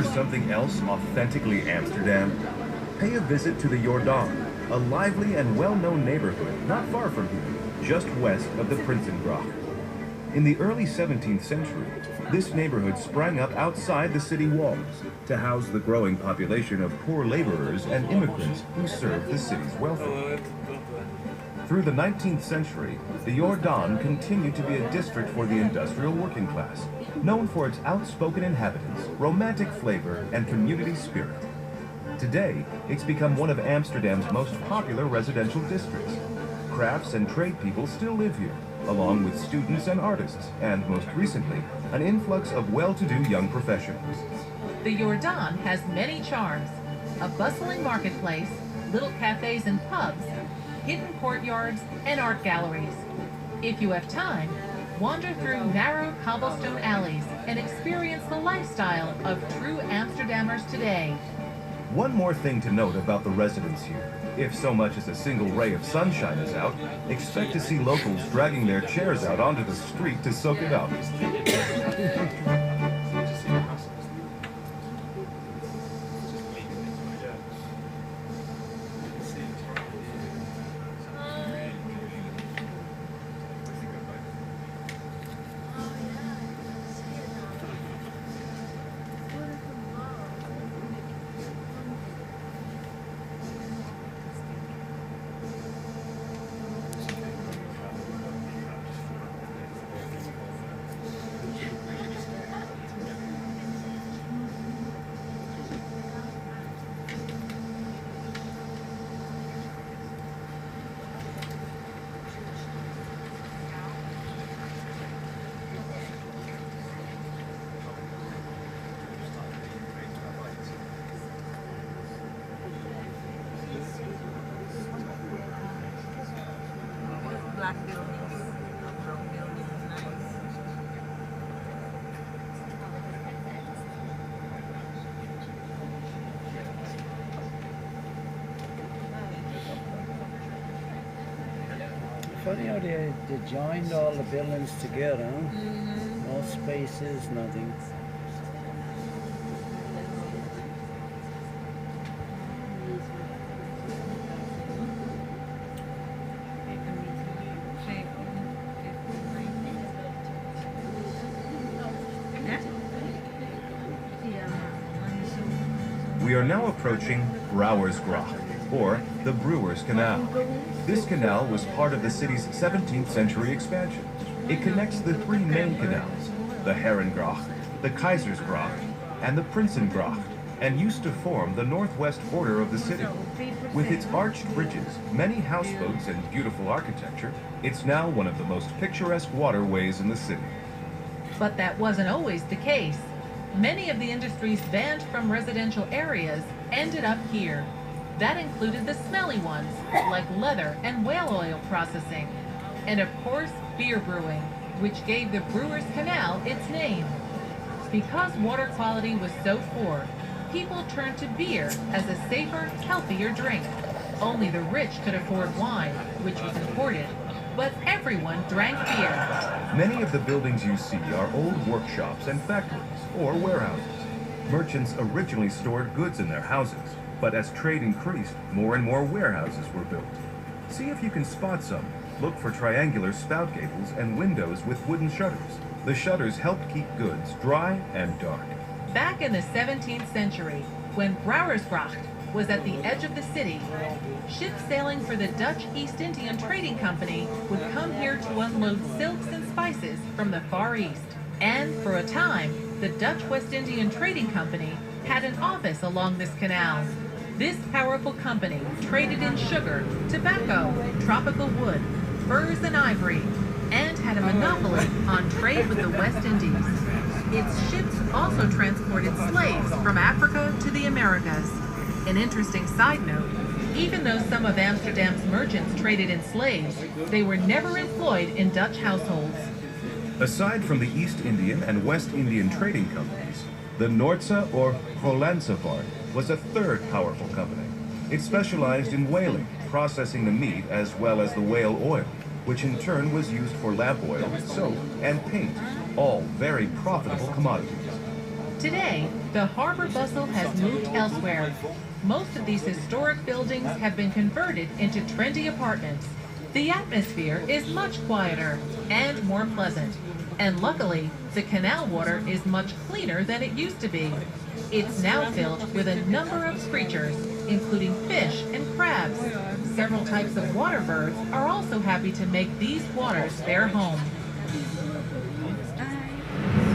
for something else authentically Amsterdam? Pay a visit to the Jordaan, a lively and well-known neighborhood not far from here, just west of the Prinsengracht. In the early 17th century, this neighborhood sprang up outside the city walls to house the growing population of poor laborers and immigrants who served the city's welfare. Through the 19th century, the Jordaan continued to be a district for the industrial working class, known for its outspoken inhabitants, romantic flavor, and community spirit. Today, it's become one of Amsterdam's most popular residential districts. Crafts and trade people still live here, along with students and artists, and most recently, an influx of well-to-do young professionals. The Jordaan has many charms: a bustling marketplace, little cafes and pubs, hidden courtyards, and art galleries. If you have time, wander through narrow cobblestone alleys and experience the lifestyle of true Amsterdammers today. One more thing to note about the residents here. If so much as a single ray of sunshine is out, expect to see locals dragging their chairs out onto the street to soak it up. Black buildings, brown buildings, nice. Funny how they joined all the buildings together, huh? No spaces, nothing. We are now approaching Brouwersgracht, or the Brewers Canal. This canal was part of the city's 17th century expansion. It connects the three main canals, the Herengracht, the Keizersgracht, and the Prinsengracht, and used to form the northwest border of the city. With its arched bridges, many houseboats, and beautiful architecture, it's now one of the most picturesque waterways in the city. But that wasn't always the case. Many of the industries banned from residential areas ended up here. That included the smelly ones, like leather and whale oil processing. And of course, beer brewing, which gave the Brewers Canal its name. Because water quality was so poor, people turned to beer as a safer, healthier drink. Only the rich could afford wine, which was imported, but everyone drank beer. Many of the buildings you see are old workshops and factories, or warehouses. Merchants originally stored goods in their houses, but as trade increased, more and more warehouses were built. See if you can spot some. Look for triangular spout gables and windows with wooden shutters. The shutters helped keep goods dry and dark. Back in the 17th century, when Brouwersgracht was at the edge of the city, ships sailing for the Dutch East Indian Trading Company would come here to unload silks and spices from the Far East. And for a time, the Dutch West Indian Trading Company had an office along this canal. This powerful company traded in sugar, tobacco, tropical wood, furs and ivory, and had a monopoly on trade with the West Indies. Its ships also transported slaves from Africa to the Americas. An interesting side note, even though some of Amsterdam's merchants traded in slaves, they were never employed in Dutch households. Aside from the East Indian and West Indian trading companies, the Noordse or Hollandse Vaart was a third powerful company. It specialized in whaling, processing the meat as well as the whale oil, which in turn was used for lamp oil, soap, and paint, all very profitable commodities. Today, the harbor bustle has moved elsewhere. Most of these historic buildings have been converted into trendy apartments. The atmosphere is much quieter and more pleasant. And luckily, the canal water is much cleaner than it used to be. It's now filled with a number of creatures, including fish and crabs. Several types of water birds are also happy to make these waters their home. Bye.